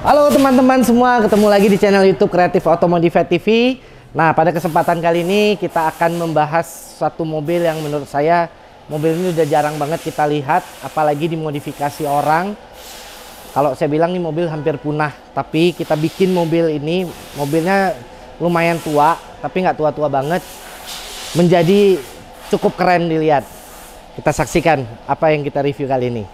Halo teman-teman semua, ketemu lagi di channel YouTube Kreatif Otomotive TV. Nah, pada kesempatan kali ini kita akan membahas satu mobil yang menurut saya mobil ini udah jarang banget kita lihat, apalagi dimodifikasi orang. Kalau saya bilang nih mobil hampir punah, tapi kita bikin mobil ini, mobilnya lumayan tua, tapi nggak tua-tua banget, menjadi cukup keren dilihat. Kita saksikan apa yang kita review kali ini.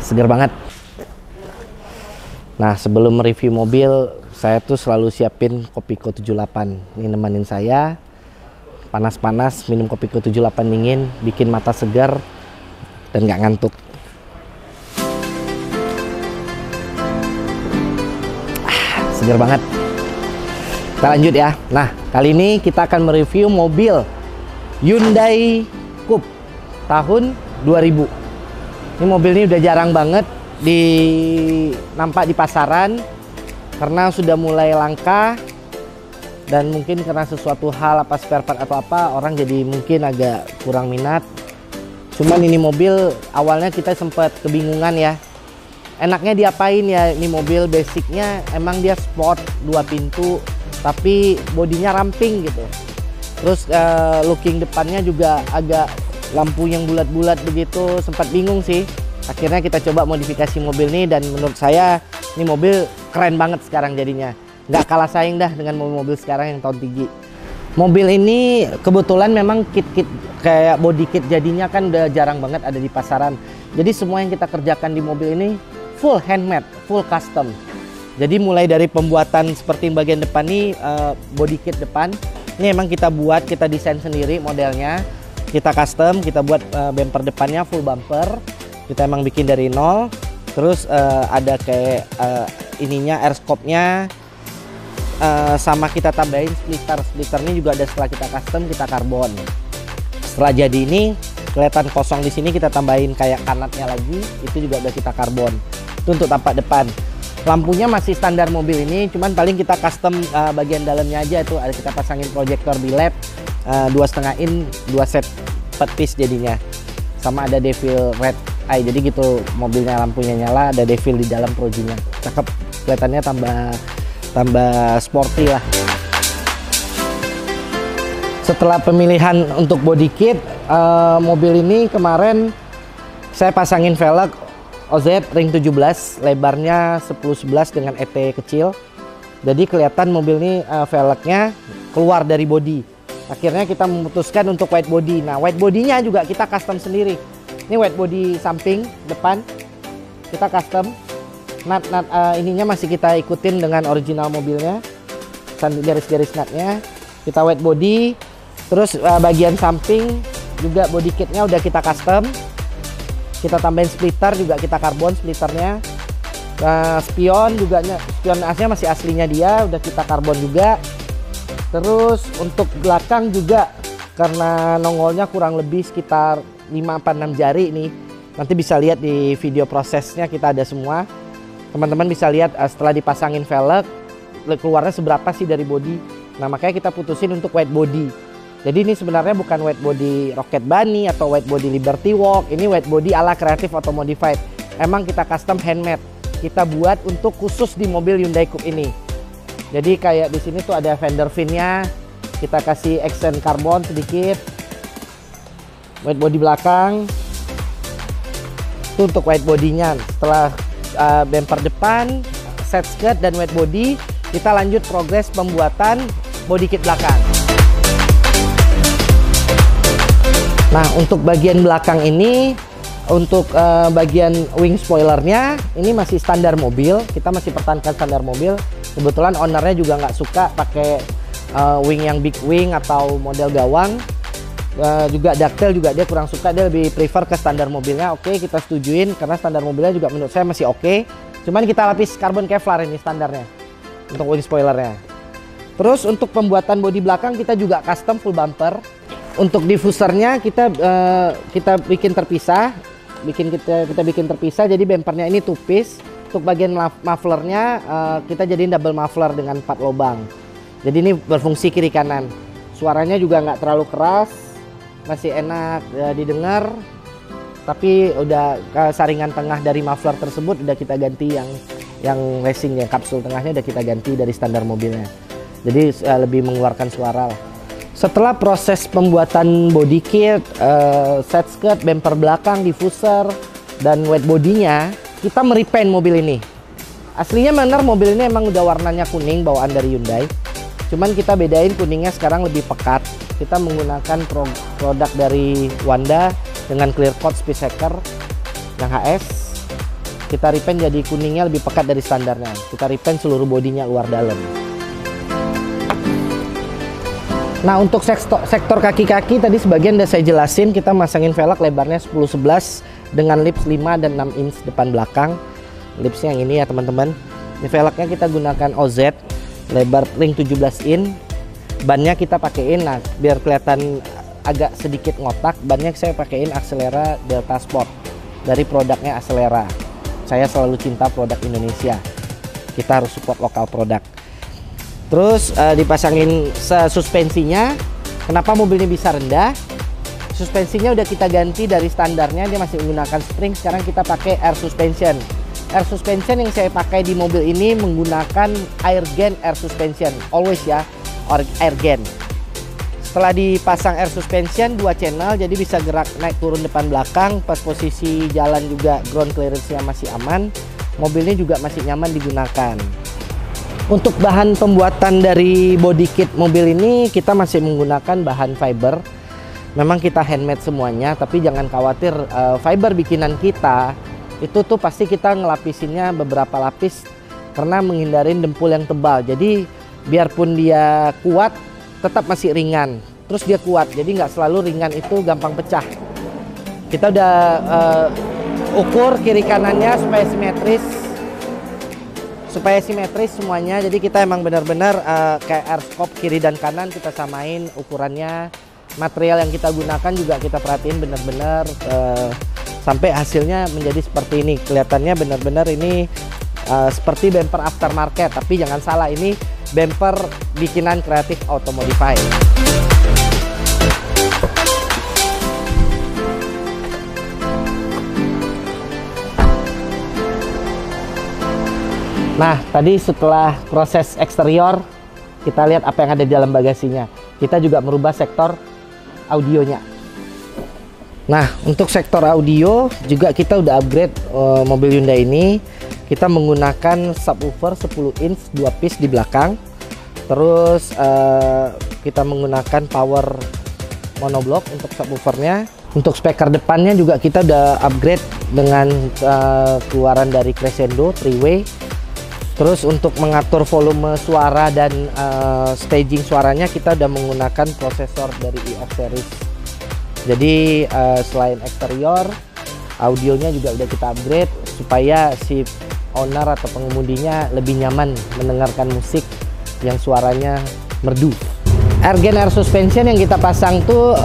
Segar banget. Nah, sebelum review mobil, saya tuh selalu siapin Kopiko 78. Ini nemenin saya. Panas-panas minum Kopiko 78 dingin, bikin mata segar dan nggak ngantuk. Segar banget. Kita lanjut ya. Nah, kali ini kita akan mereview mobil Hyundai Coupe tahun 2000. Ini mobil ini udah jarang banget nampak di pasaran karena sudah mulai langka, dan mungkin karena sesuatu hal apa spare part atau apa orang jadi mungkin agak kurang minat. Cuman ini mobil awalnya kita sempat kebingungan ya, enaknya diapain ya. Ini mobil basicnya emang dia sport 2 pintu tapi bodinya ramping gitu. Terus looking depannya juga agak lampu yang bulat-bulat begitu, sempat bingung sih. Akhirnya kita coba modifikasi mobil ini, dan menurut saya ini mobil keren banget sekarang jadinya. Nggak kalah saing dah dengan mobil-mobil sekarang yang tahun tinggi. Mobil ini kebetulan memang kit-kit kayak body kit jadinya kan udah jarang banget ada di pasaran. Jadi semua yang kita kerjakan di mobil ini full handmade, full custom. Jadi mulai dari pembuatan seperti bagian depan nih, body kit depan ini emang kita buat, kita desain sendiri modelnya. Kita custom, kita buat bumper depannya full bumper. Kita emang bikin dari nol. Terus ada kayak ininya, air scope-nya. Sama kita tambahin splitter. Splitternya juga ada setelah kita custom, kita karbon. Setelah jadi ini, kelihatan kosong di sini, kita tambahin kayak kanatnya lagi. Itu juga udah kita karbon. Itu untuk tampak depan. Lampunya masih standar mobil ini, cuman paling kita custom bagian dalamnya aja. Itu ada kita pasangin proyektor biled 2,5 in, 2 set petis jadinya, sama ada devil red eye. Jadi gitu mobilnya, lampunya nyala, ada devil di dalam projinya. Cakep, kelihatannya tambah sporty lah. Setelah pemilihan untuk body kit, mobil ini kemarin saya pasangin velg OZ ring 17, lebarnya 10-11 dengan ET kecil. Jadi kelihatan mobil ini velgnya keluar dari body. Akhirnya kita memutuskan untuk white body. Nah, white bodinya juga kita custom sendiri. Ini white body samping depan kita custom. Nut ininya masih kita ikutin dengan original mobilnya. Garis-garis nutnya kita white body. Terus bagian samping juga body kitnya udah kita custom. Kita tambahin splitter juga, kita karbon splitternya. Spion juga, spion asnya masih aslinya dia, udah kita karbon juga. Terus untuk belakang juga, karena nongolnya kurang lebih sekitar 5-6 jari nih. Nanti bisa lihat di video prosesnya, kita ada semua. Teman-teman bisa lihat setelah dipasangin velg, keluarnya seberapa sih dari body. Nah, makanya kita putusin untuk white body. Jadi ini sebenarnya bukan white body Rocket Bunny atau white body Liberty Walk. Ini white body ala Kreatif Otomotive. Emang kita custom handmade. Kita buat untuk khusus di mobil Hyundai Coupe ini. Jadi kayak di sini tuh ada fender fin-nya, kita kasih accent karbon sedikit. White body belakang. Itu untuk white bodinya. Setelah bumper depan, set skirt dan white body, kita lanjut progres pembuatan body kit belakang. Nah, untuk bagian belakang ini, untuk bagian wing spoilernya, ini masih standar mobil. Kita masih pertahankan standar mobil. Kebetulan ownernya juga nggak suka pakai wing yang big wing atau model gawang. Juga ducktail juga dia kurang suka, dia lebih prefer ke standar mobilnya. Oke, kita setujuin karena standar mobilnya juga menurut saya masih oke. Cuman kita lapis karbon Kevlar ini standarnya untuk wing spoilernya. Terus untuk pembuatan bodi belakang kita juga custom full bumper. Untuk diffusernya kita bikin terpisah. Kita bikin terpisah, jadi bumpernya ini two piece. Untuk bagian mufflernya kita jadiin double muffler dengan 4 lubang. Jadi ini berfungsi kiri kanan. Suaranya juga nggak terlalu keras, masih enak didengar. Tapi udah saringan tengah dari muffler tersebut udah kita ganti yang racing ya, kapsul tengahnya udah kita ganti dari standar mobilnya. Jadi lebih mengeluarkan suara lah. Setelah proses pembuatan body kit, set skirt, bumper belakang, diffuser, dan white bodinya, kita merepaint mobil ini. Aslinya benar mobil ini emang udah warnanya kuning bawaan dari Hyundai. Cuman kita bedain kuningnya sekarang lebih pekat. Kita menggunakan produk dari Wanda dengan clear coat speedseeker yang HS. Kita repaint jadi kuningnya lebih pekat dari standarnya. Kita repaint seluruh bodinya luar dalam. Nah, untuk sektor kaki-kaki tadi sebagian udah saya jelasin. Kita masangin velg lebarnya 10-11 dengan lips 5 dan 6 inch depan belakang. Lipsnya yang ini ya teman-teman. Ini velgnya kita gunakan OZ lebar ring 17 in. Bannya kita pakein, nah biar kelihatan agak sedikit ngotak, bannya saya pakein Axelera Delta Sport dari produknya Axelera. Saya selalu cinta produk Indonesia. Kita harus support lokal produk. Terus dipasangin suspensinya. Kenapa mobilnya bisa rendah? Suspensinya udah kita ganti dari standarnya, dia masih menggunakan spring. Sekarang kita pakai air suspension. Air suspension yang saya pakai di mobil ini menggunakan Airgen air suspension, always ya, Airgen. Setelah dipasang air suspension 2 channel, jadi bisa gerak naik turun depan belakang. Pas posisi jalan juga ground clearance-nya masih aman. Mobilnya juga masih nyaman digunakan. Untuk bahan pembuatan dari body kit mobil ini kita masih menggunakan bahan fiber. Memang kita handmade semuanya, tapi jangan khawatir, fiber bikinan kita itu tuh pasti kita ngelapisinnya beberapa lapis karena menghindarin dempul yang tebal. Jadi biarpun dia kuat tetap masih ringan. Terus dia kuat, jadi nggak selalu ringan itu gampang pecah. Kita udah ukur kiri kanannya supaya simetris semuanya. Jadi kita emang benar-benar kayak air scope kiri dan kanan kita samain ukurannya. Material yang kita gunakan juga kita perhatiin benar-benar sampai hasilnya menjadi seperti ini. Kelihatannya benar-benar ini seperti bumper aftermarket, tapi jangan salah, ini bumper bikinan Kreatif Automodify. Nah, tadi setelah proses eksterior, kita lihat apa yang ada di dalam bagasinya. Kita juga merubah sektor audionya. Nah, untuk sektor audio juga kita udah upgrade mobil Hyundai ini. Kita menggunakan subwoofer 10 inch 2 piece di belakang. Terus kita menggunakan power monoblock untuk subwoofernya. Untuk speaker depannya juga kita udah upgrade dengan keluaran dari Crescendo 3-way. Terus untuk mengatur volume suara dan staging suaranya kita udah menggunakan prosesor dari EF series. Jadi selain eksterior, audionya juga udah kita upgrade supaya si owner atau pengemudinya lebih nyaman mendengarkan musik yang suaranya merdu. Airgen air suspension yang kita pasang tuh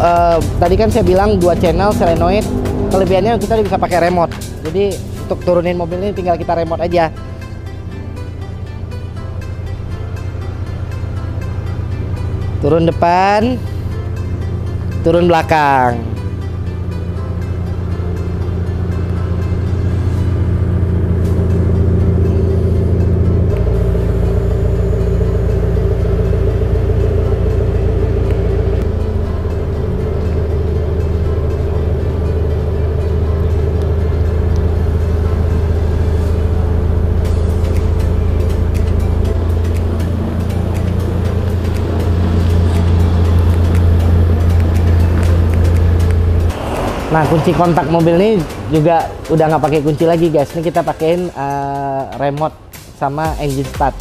tadi kan saya bilang 2 channel solenoid. Kelebihannya kita bisa pakai remote. Jadi untuk turunin mobil ini tinggal kita remote aja. Turun depan, turun belakang. Nah, kunci kontak mobil ini juga udah nggak pakai kunci lagi guys. Ini kita pakein remote sama engine start.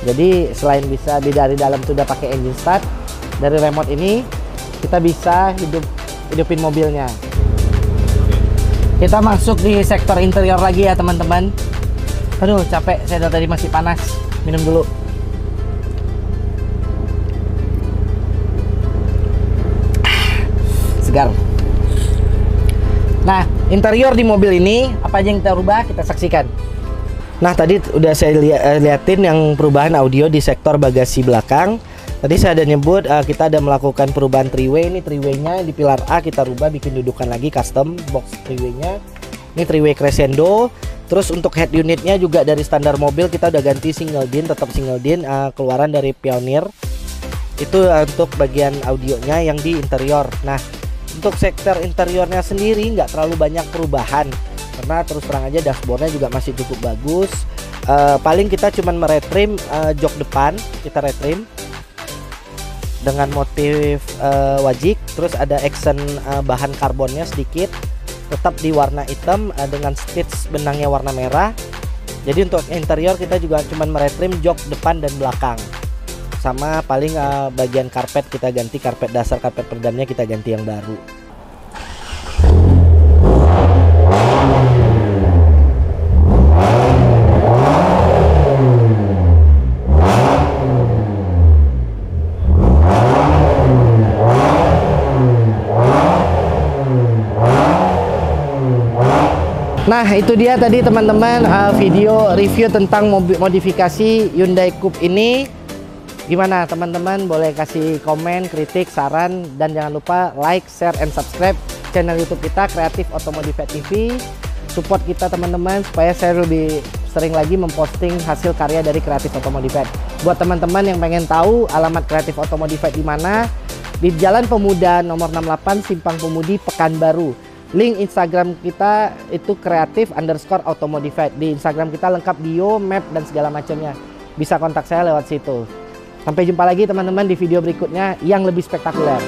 Jadi selain bisa dari dalam sudah pakai engine start, dari remote ini kita bisa hidupin mobilnya. Kita masuk di sektor interior lagi ya teman-teman. Aduh capek, saya dari tadi masih panas. Minum dulu. Segar. Nah, interior di mobil ini apa aja yang kita rubah, kita saksikan. Nah, tadi udah saya liatin yang perubahan audio di sektor bagasi belakang. Tadi saya ada nyebut kita ada melakukan perubahan three-way. Ini three-way-nya di pilar A kita rubah, bikin dudukan lagi custom box three-way-nya. Ini three-way crescendo. Terus untuk head unitnya juga dari standar mobil kita udah ganti single din, tetap single din, keluaran dari Pioneer. Itu untuk bagian audionya yang di interior. Nah, untuk sektor interiornya sendiri nggak terlalu banyak perubahan karena terus terang aja dashboardnya juga masih cukup bagus. Paling kita cuman meretrim jok depan, kita retrim dengan motif wajik. Terus ada action bahan karbonnya sedikit, tetap di warna hitam dengan stitch benangnya warna merah. Jadi untuk interior kita juga cuman meretrim jok depan dan belakang. Sama paling bagian karpet kita ganti, karpet dasar, karpet peredamnya kita ganti yang baru. Nah itu dia tadi teman-teman video review tentang mobil modifikasi Hyundai Coupe ini. Gimana teman-teman, boleh kasih komen, kritik, saran, dan jangan lupa like, share, and subscribe channel YouTube kita Kreatif Otomodified TV. Support kita teman-teman supaya saya lebih sering lagi memposting hasil karya dari Kreatif Otomodified. Buat teman-teman yang pengen tahu alamat Kreatif Otomodified di mana, di Jalan Pemuda nomor 68 Simpang Pemudi Pekanbaru. Link Instagram kita itu kreatif_otomodified. Di Instagram kita lengkap bio, map, dan segala macamnya. Bisa kontak saya lewat situ. Sampai jumpa lagi teman-teman di video berikutnya yang lebih spektakuler.